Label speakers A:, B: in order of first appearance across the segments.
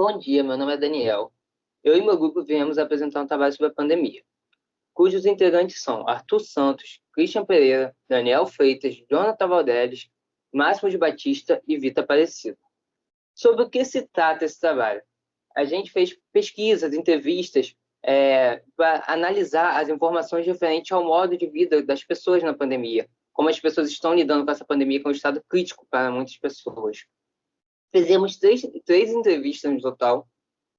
A: Bom dia, meu nome é Daniel. Eu e meu grupo viemos apresentar um trabalho sobre a pandemia, cujos integrantes são Arthur Santos, Christian Pereira, Daniel Freitas, Jonathan Valderes, Máximo de Batista e Vita Aparecido. Sobre o que se trata esse trabalho? A gente fez pesquisas, entrevistas, para analisar as informações referentes ao modo de vida das pessoas na pandemia, como as pessoas estão lidando com essa pandemia, que é um estado crítico para muitas pessoas. Fizemos três entrevistas no total.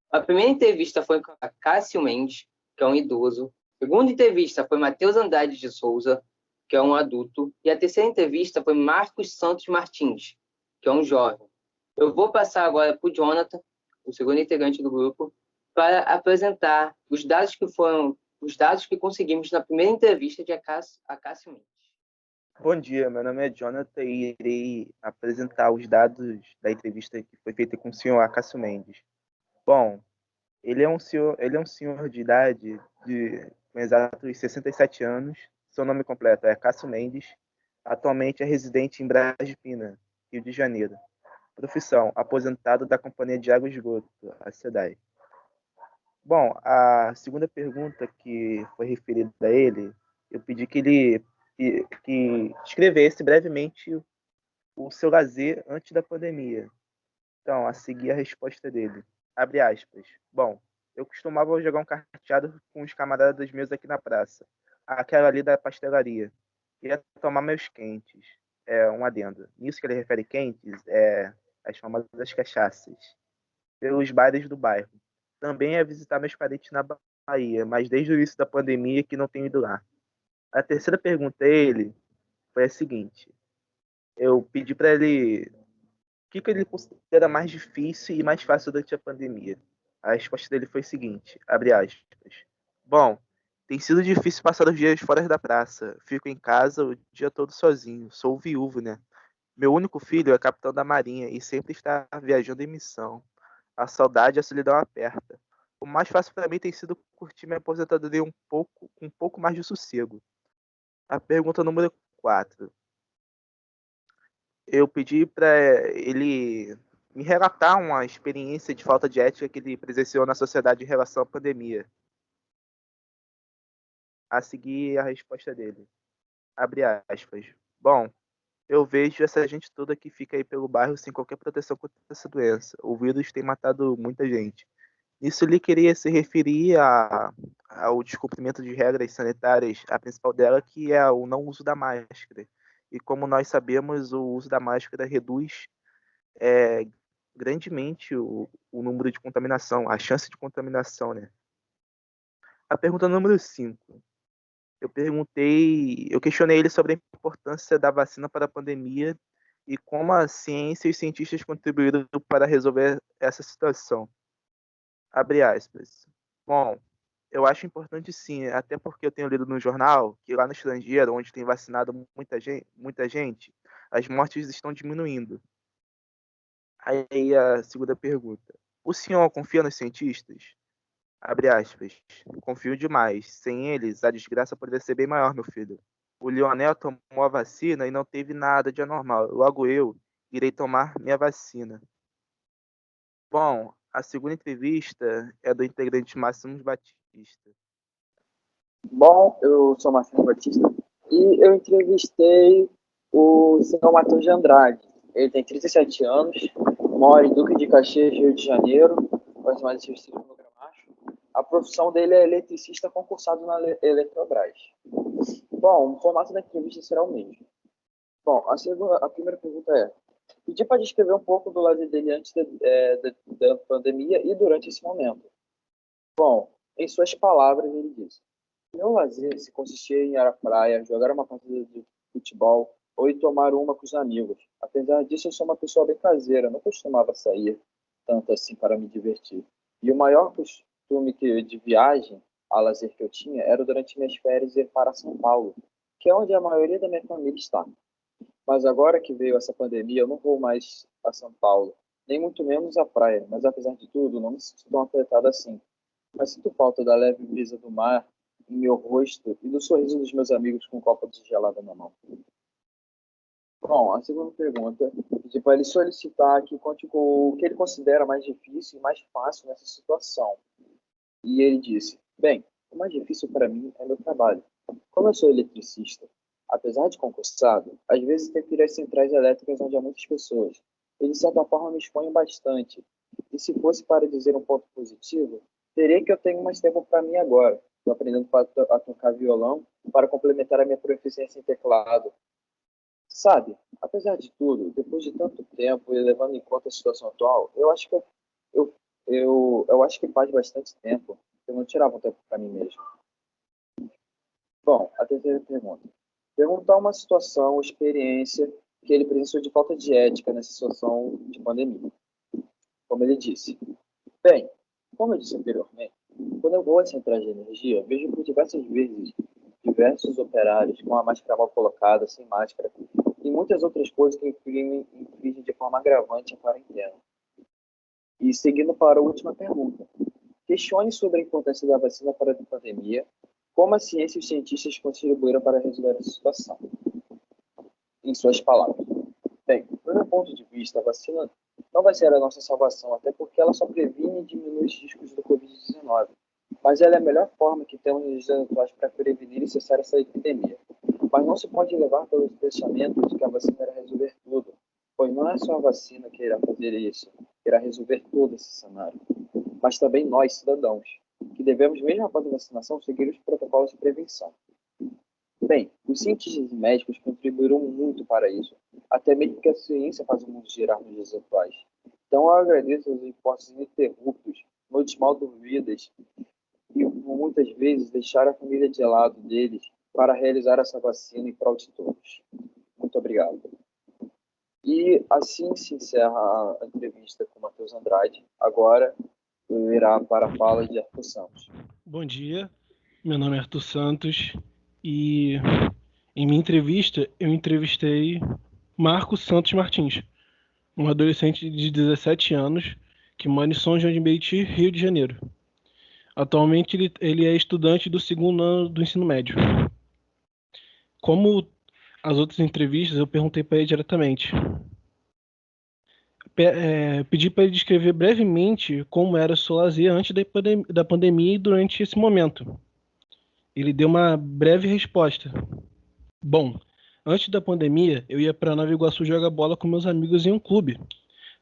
A: A primeira entrevista foi com a Cássio Mendes, que é um idoso. A segunda entrevista foi Matheus Andrade de Souza, que é um adulto. E a terceira entrevista foi Marcos Santos Martins, que é um jovem. Eu vou passar agora para o Jonathan, o segundo integrante do grupo, para apresentar os dados que conseguimos na primeira entrevista de Cássio Mendes.
B: Bom dia, meu nome é Jonathan e irei apresentar os dados da entrevista que foi feita com o senhor Acácio Mendes. Bom, ele é um senhor de idade com exatos 67 anos. Seu nome completo é Cássio Mendes. Atualmente é residente em Braz de Pina, Rio de Janeiro. Profissão: aposentado da Companhia de Água e Esgoto, a SEDAI. Bom, a segunda pergunta que foi referida a ele, eu pedi que ele que escrevesse brevemente o seu lazer antes da pandemia. Então, a seguir a resposta dele. Abre aspas. Bom, eu costumava jogar um carteado com os camaradas meus aqui na praça. Aquela ali da pastelaria. Ia tomar meus quentes. É um adendo. Nisso que ele refere quentes, as famosas cachaças. Pelos bares do bairro. Também ia visitar meus parentes na Bahia, mas desde o início da pandemia que não tenho ido lá. A terceira pergunta a ele foi a seguinte. Eu pedi para ele o que ele considera mais difícil e mais fácil durante a pandemia. A resposta dele foi a seguinte, abre aspas. Bom, tem sido difícil passar os dias fora da praça. Fico em casa o dia todo sozinho. Sou viúvo, né? Meu único filho é capitão da Marinha e sempre está viajando em missão. A saudade e a solidão aperta. O mais fácil para mim tem sido curtir minha aposentadoria com um pouco mais de sossego. A pergunta número 4. Eu pedi para ele me relatar uma experiência de falta de ética que ele presenciou na sociedade em relação à pandemia. A seguir a resposta dele. Abre aspas. Bom, eu vejo essa gente toda que fica aí pelo bairro sem qualquer proteção contra essa doença. O vírus tem matado muita gente. Isso ele queria se referir ao descumprimento de regras sanitárias, a principal dela que é o não uso da máscara. E como nós sabemos, o uso da máscara reduz grandemente o número de contaminação, a chance de contaminação, né? A pergunta número 5. Eu questionei ele sobre a importância da vacina para a pandemia e como a ciência e os cientistas contribuíram para resolver essa situação. Abre aspas. Bom, eu acho importante sim, até porque eu tenho lido no jornal que lá no estrangeiro, onde tem vacinado muita gente, as mortes estão diminuindo. Aí a segunda pergunta. O senhor confia nos cientistas? Abre aspas. Confio demais. Sem eles, a desgraça poderia ser bem maior, meu filho. O Lionel tomou a vacina e não teve nada de anormal. Logo eu irei tomar minha vacina. Bom, a segunda entrevista é do integrante Máximo Batista.
C: Bom, eu sou Máximo Batista e eu entrevistei o senhor Matheus de Andrade. Ele tem 37 anos, mora em Duque de Caxias, Rio de Janeiro, faz mais específico no Gramacho. A profissão dele é eletricista concursado na Eletrobras. Bom, o formato da entrevista será o mesmo. Bom, a primeira pergunta é: pedi para descrever um pouco do lado dele antes da pandemia e durante esse momento. Bom, em suas palavras, ele disse: meu lazer se consistia em ir à praia, jogar uma partida de futebol ou ir tomar uma com os amigos. Apesar disso, eu sou uma pessoa bem caseira, não costumava sair tanto assim para me divertir. E o maior costume de viagem a lazer que eu tinha era durante minhas férias ir para São Paulo, que é onde a maioria da minha família está. Mas agora que veio essa pandemia, eu não vou mais a São Paulo, nem muito menos à praia. Mas apesar de tudo, não me sinto tão apertado assim. Mas sinto falta da leve brisa do mar em meu rosto e do sorriso dos meus amigos com um copo de gelada na mão. Bom, a segunda pergunta, pedi para ele solicitar que conte com o que ele considera mais difícil e mais fácil nessa situação. E ele disse: bem, o mais difícil para mim é meu trabalho. Como eu sou eletricista, apesar de concursado, às vezes tenho que ir às centrais elétricas onde há muitas pessoas. E de certa forma me exponho bastante. E se fosse para dizer um ponto positivo, teria que eu tenho mais tempo para mim agora. Estou aprendendo a tocar violão para complementar a minha proficiência em teclado. Sabe, apesar de tudo, depois de tanto tempo e levando em conta a situação atual, eu acho que faz bastante tempo que eu não tirava um tempo para mim mesmo. Bom, a terceira pergunta. Perguntar uma situação ou experiência que ele presenciou de falta de ética nessa situação de pandemia. Como ele disse. Bem, como eu disse anteriormente, quando eu vou às centrais de energia, vejo por diversas vezes diversos operários com a máscara mal colocada, sem máscara, e muitas outras coisas que infringem de forma agravante a quarentena. E seguindo para a última pergunta. Questione sobre a importância da vacina para a pandemia, como a ciência e os cientistas contribuíram para resolver essa situação. Em suas palavras. Bem, do meu ponto de vista, a vacina não vai ser a nossa salvação, até porque ela só previne e diminui os riscos do Covid-19. Mas ela é a melhor forma que temos nos dias atuais para prevenir e cessar essa epidemia. Mas não se pode levar pelo pensamento de que a vacina irá resolver tudo, pois não é só a vacina que irá fazer isso, que irá resolver todo esse cenário, mas também nós, cidadãos, que devemos, mesmo após a vacinação, seguir os protocolos de prevenção. Bem, os cientistas e médicos contribuíram muito para isso, até mesmo porque a ciência faz o mundo girar nos dias atuais. Então eu agradeço os esforços ininterruptos, noites mal dormidas, e muitas vezes deixar a família de lado deles para realizar essa vacina em prol de todos. Muito obrigado. E assim se encerra a entrevista com o Matheus Andrade. Agora irá para a fala de Arthur Santos.
D: Bom dia, meu nome é Arthur Santos e em minha entrevista eu entrevistei Marcos Santos Martins, um adolescente de 17 anos que mora em São João de Meriti, Rio de Janeiro. Atualmente ele é estudante do segundo ano do ensino médio. Como as outras entrevistas, eu perguntei para ele diretamente. Pedi para ele descrever brevemente como era o seu lazer antes da pandemia e durante esse momento. Ele deu uma breve resposta. Bom, antes da pandemia, eu ia para Nova Iguaçu jogar bola com meus amigos em um clube.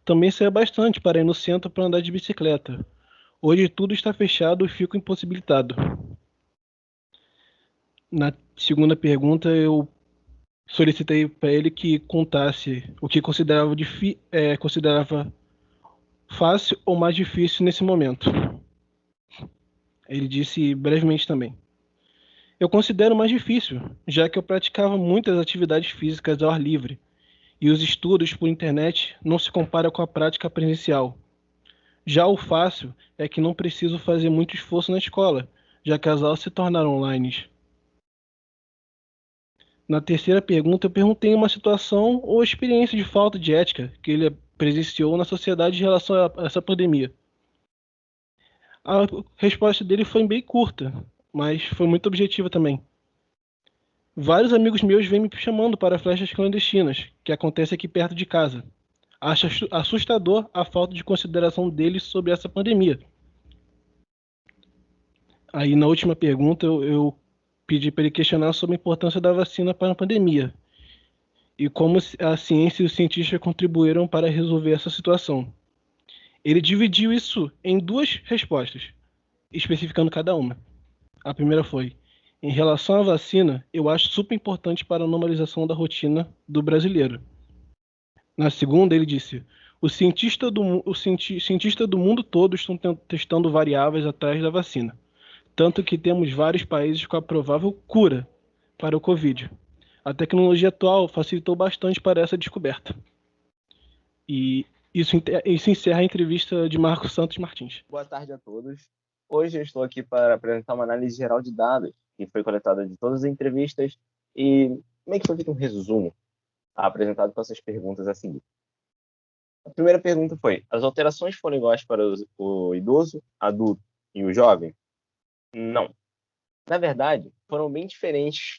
D: Também saía bastante para ir no centro para andar de bicicleta. Hoje tudo está fechado e fico impossibilitado. Na segunda pergunta, eu solicitei para ele que contasse o que considerava fácil ou mais difícil nesse momento. Ele disse brevemente também. Eu considero mais difícil, já que eu praticava muitas atividades físicas ao ar livre, e os estudos por internet não se comparam com a prática presencial. Já o fácil é que não preciso fazer muito esforço na escola, já que as aulas se tornaram online. Na terceira pergunta, eu perguntei uma situação ou experiência de falta de ética que ele presenciou na sociedade em relação a essa pandemia. A resposta dele foi bem curta, mas foi muito objetiva também. Vários amigos meus vêm me chamando para festas clandestinas, que acontecem aqui perto de casa. Acho assustador a falta de consideração deles sobre essa pandemia. Aí, na última pergunta, eu pedi para ele questionar sobre a importância da vacina para a pandemia e como a ciência e os cientistas contribuíram para resolver essa situação. Ele dividiu isso em duas respostas, especificando cada uma. A primeira foi: em relação à vacina, eu acho super importante para a normalização da rotina do brasileiro. Na segunda, ele disse: os cientistas do mundo todo estão testando variáveis atrás da vacina, tanto que temos vários países com a provável cura para o Covid. A tecnologia atual facilitou bastante para essa descoberta. E isso encerra a entrevista de Marcos Santos Martins.
E: Boa tarde a todos. Hoje eu estou aqui para apresentar uma análise geral de dados que foi coletada de todas as entrevistas e meio que foi feito um resumo apresentado com essas perguntas a seguir. A primeira pergunta foi: as alterações foram iguais para o idoso, adulto e o jovem? Não. Na verdade, foram bem diferentes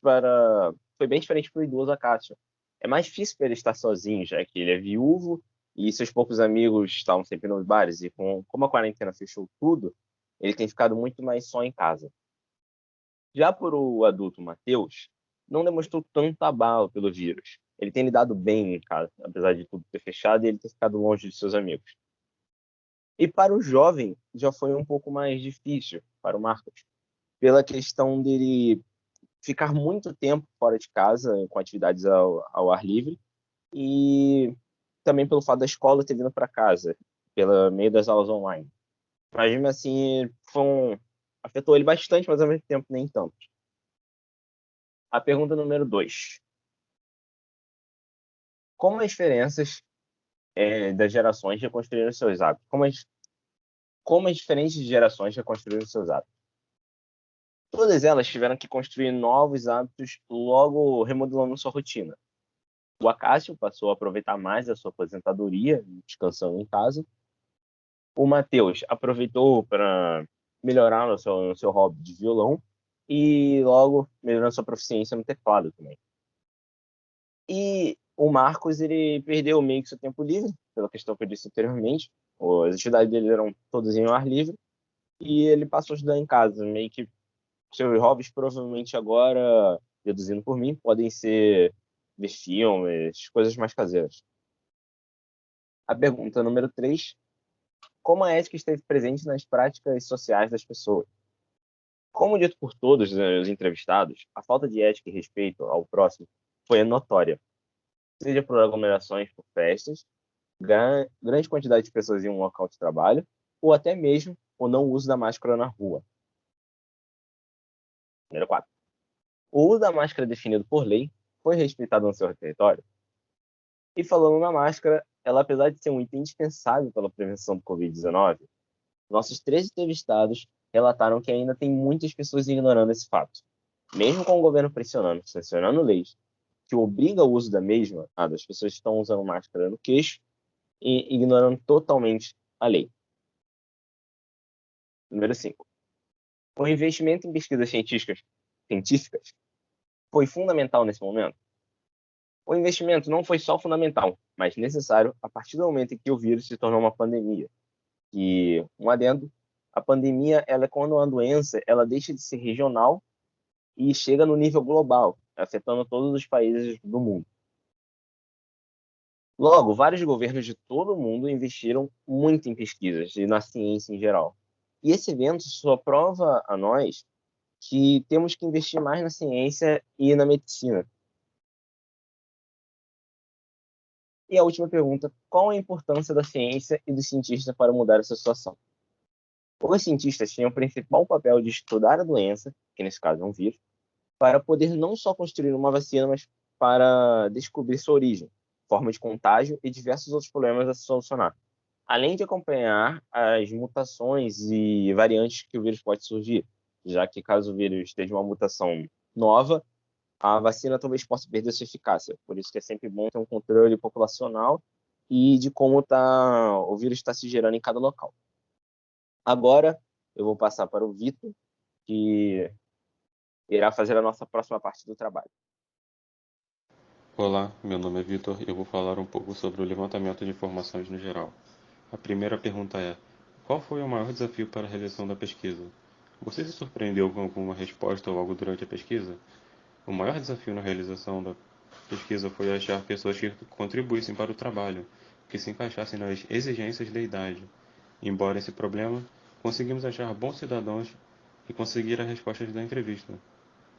E: foi bem diferente para o idoso, a Cássio. é mais difícil para ele estar sozinho, já que ele é viúvo e seus poucos amigos estavam sempre nos bares. E como a quarentena fechou tudo, ele tem ficado muito mais só em casa. Já por o adulto Matheus, não demonstrou tanto abalo pelo vírus. Ele tem lidado bem em casa, apesar de tudo ter fechado, e ele ter ficado longe de seus amigos. E para o jovem, já foi um pouco mais difícil, para o Marcos, pela questão dele ficar muito tempo fora de casa, com atividades ao ar livre, e também pelo fato da escola ter vindo para casa, pelo meio das aulas online. Mas mesmo assim, afetou ele bastante, mas ao mesmo tempo nem tanto. A pergunta número 2. Como as diferenças das gerações reconstruíram seus hábitos? Como as diferentes gerações reconstruíram seus hábitos? Todas elas tiveram que construir novos hábitos logo remodelando sua rotina. O Acácio passou a aproveitar mais a sua aposentadoria, descansando em casa. O Matheus aproveitou para melhorar no seu hobby de violão e logo melhorando sua proficiência no teclado também. E o Marcos, ele perdeu meio que seu tempo livre, pela questão que eu disse anteriormente. As atividades dele eram todas em ar livre e ele passou a estudar em casa. Meio que seus hobbies, provavelmente agora, deduzindo por mim, podem ser ver filmes, coisas mais caseiras. A pergunta número 3. Como a ética esteve presente nas práticas sociais das pessoas? Como dito por todos os entrevistados, a falta de ética e respeito ao próximo foi notória, seja por aglomerações por festas, grande quantidade de pessoas em um local de trabalho, ou até mesmo o não uso da máscara na rua. Número 4. O uso da máscara definido por lei foi respeitado no seu território? E falando na máscara, ela, apesar de ser um item indispensável pela prevenção do Covid-19, nossos 13 entrevistados relataram que ainda tem muitas pessoas ignorando esse fato. Mesmo com o governo pressionando, sancionando leis que obrigam o uso da mesma, as pessoas estão usando máscara no queixo e ignorando totalmente a lei. Número 5. O investimento em pesquisas científicas foi fundamental nesse momento? O investimento não foi só fundamental, mas necessário a partir do momento em que o vírus se tornou uma pandemia. E, um adendo, a pandemia ela é quando uma doença ela deixa de ser regional e chega no nível global, afetando todos os países do mundo. Logo, vários governos de todo o mundo investiram muito em pesquisas e na ciência em geral. E esse evento só prova a nós que temos que investir mais na ciência e na medicina. E a última pergunta, qual a importância da ciência e dos cientistas para mudar essa situação? Os cientistas tinham o principal papel de estudar a doença, que nesse caso é um vírus, para poder não só construir uma vacina, mas para descobrir sua origem, forma de contágio e diversos outros problemas a se solucionar. Além de acompanhar as mutações e variantes que o vírus pode surgir, já que caso o vírus esteja uma mutação nova, a vacina talvez possa perder sua eficácia. Por isso que é sempre bom ter um controle populacional e de como o vírus está se gerando em cada local. Agora, eu vou passar para o Vitor, que irá fazer a nossa próxima parte do trabalho.
F: Olá, meu nome é Vitor e eu vou falar um pouco sobre o levantamento de informações no geral. A primeira pergunta é: qual foi o maior desafio para a realização da pesquisa? Você se surpreendeu com alguma resposta ou algo durante a pesquisa? O maior desafio na realização da pesquisa foi achar pessoas que contribuíssem para o trabalho, que se encaixassem nas exigências da idade. Embora esse problema, conseguimos achar bons cidadãos e conseguir as respostas da entrevista.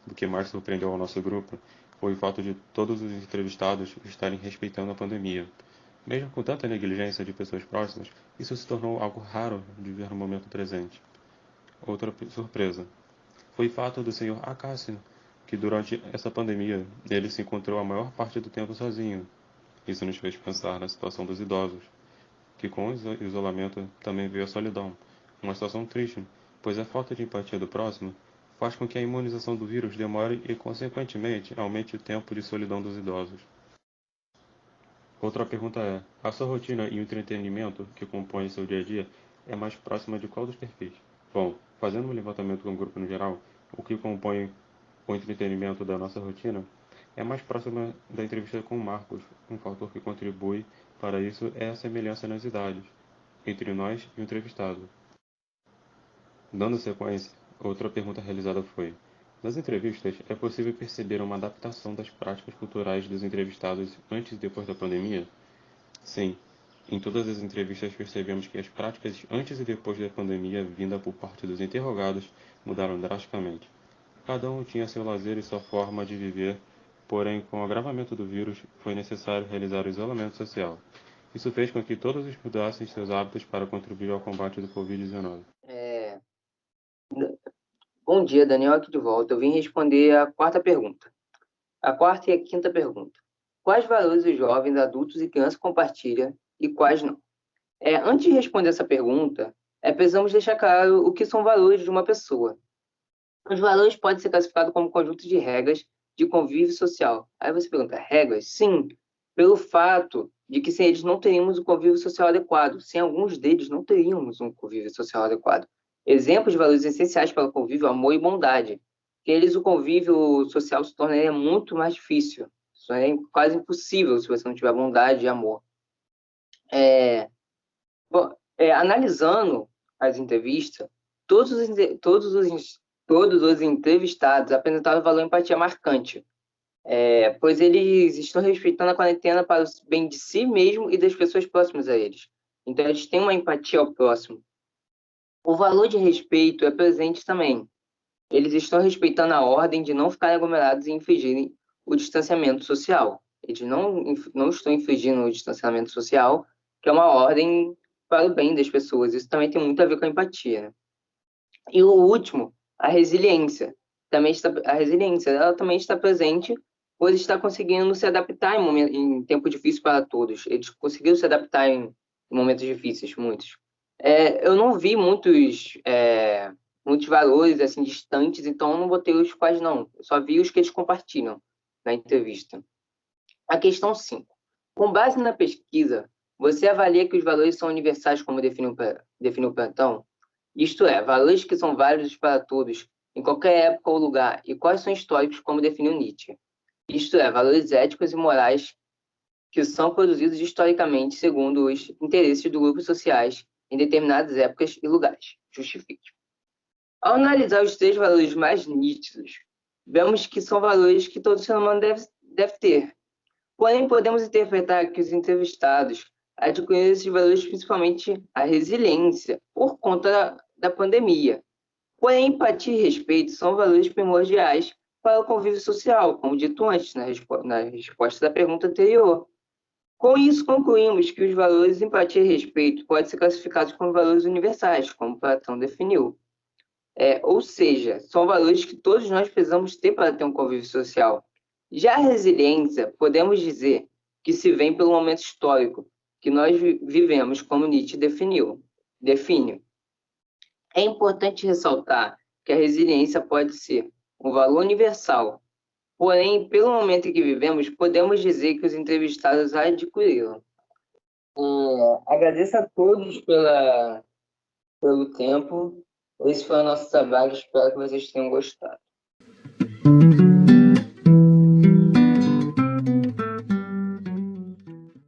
F: O que mais surpreendeu ao nosso grupo foi o fato de todos os entrevistados estarem respeitando a pandemia. Mesmo com tanta negligência de pessoas próximas, isso se tornou algo raro de ver no momento presente. Outra surpresa foi o fato do Sr. Acácio, que durante essa pandemia ele se encontrou a maior parte do tempo sozinho. Isso nos fez pensar na situação dos idosos, que com o isolamento também veio a solidão. Uma situação triste, pois a falta de empatia do próximo faz com que a imunização do vírus demore e, consequentemente, aumente o tempo de solidão dos idosos. Outra pergunta é: a sua rotina e o entretenimento que compõe seu dia a dia é mais próxima de qual dos perfis? Bom, fazendo um levantamento com o grupo no geral, o que compõe o entretenimento da nossa rotina é mais próxima da entrevista com Marcos. Um fator que contribui para isso é a semelhança nas idades entre nós e o entrevistado. Dando sequência, outra pergunta realizada foi: nas entrevistas, é possível perceber uma adaptação das práticas culturais dos entrevistados antes e depois da pandemia? Sim, em todas as entrevistas percebemos que as práticas antes e depois da pandemia vinda por parte dos interrogados mudaram drasticamente. Cada um tinha seu lazer e sua forma de viver, porém, com o agravamento do vírus, foi necessário realizar o isolamento social. Isso fez com que todos mudassem seus hábitos para contribuir ao combate do Covid-19.
A: Bom dia, Daniel aqui de volta. Eu vim responder a quarta pergunta. A quarta e a quinta pergunta. Quais valores os jovens, adultos e crianças compartilham e quais não? Antes de responder essa pergunta, precisamos deixar claro o que são valores de uma pessoa. Os valores podem ser classificados como conjunto de regras de convívio social. Aí você pergunta, regras? Sim, pelo fato de que sem eles não teríamos um convívio social adequado. Sem alguns deles não teríamos um convívio social adequado. Exemplos de valores essenciais para o convívio, amor e bondade. Sem eles, o convívio social se tornaria muito mais difícil. Isso é quase impossível se você não tiver bondade e amor. Analisando as entrevistas, todos os entrevistados apresentaram valor e empatia marcante, pois eles estão respeitando a quarentena para o bem de si mesmo e das pessoas próximas a eles. Então, eles têm uma empatia ao próximo. O valor de respeito é presente também. Eles estão respeitando a ordem de não ficarem aglomerados e infringirem o distanciamento social. Eles não estão infringindo o distanciamento social, que é uma ordem para o bem das pessoas. Isso também tem muito a ver com a empatia, né? E o último, a resiliência. A resiliência ela também está presente, pois está conseguindo se adaptar em tempo difícil para todos. Eles conseguiram se adaptar em momentos difíceis, muitos. Eu não vi muitos valores assim distantes, então eu não botei os quais não. Eu só vi os que eles compartilham na entrevista. A questão 5. Com base na pesquisa, você avalia que os valores são universais, como definiu o Platão? Isto é, valores que são válidos para todos, em qualquer época ou lugar, e quais são históricos, como definiu Nietzsche? Isto é, valores éticos e morais que são produzidos historicamente segundo os interesses de grupos sociais em determinadas épocas e lugares. Justifique. Ao analisar os 3 valores mais nítidos, vemos que são valores que todo ser humano deve ter. Porém, podemos interpretar que os entrevistados adquiriram esses valores principalmente a resiliência, por conta da pandemia. Porém, empatia e respeito são valores primordiais para o convívio social, como dito antes na resposta da pergunta anterior. Com isso, concluímos que os valores empatia e respeito podem ser classificados como valores universais, como Platão definiu. Ou seja, são valores que todos nós precisamos ter para ter um convívio social. Já a resiliência, podemos dizer que se vem pelo momento histórico que nós vivemos, como Nietzsche define. É importante ressaltar que a resiliência pode ser um valor universal, porém, pelo momento em que vivemos, podemos dizer que os entrevistados a adquiriram. Agradeço a todos pelo tempo. Esse foi o nosso trabalho, espero que vocês tenham gostado.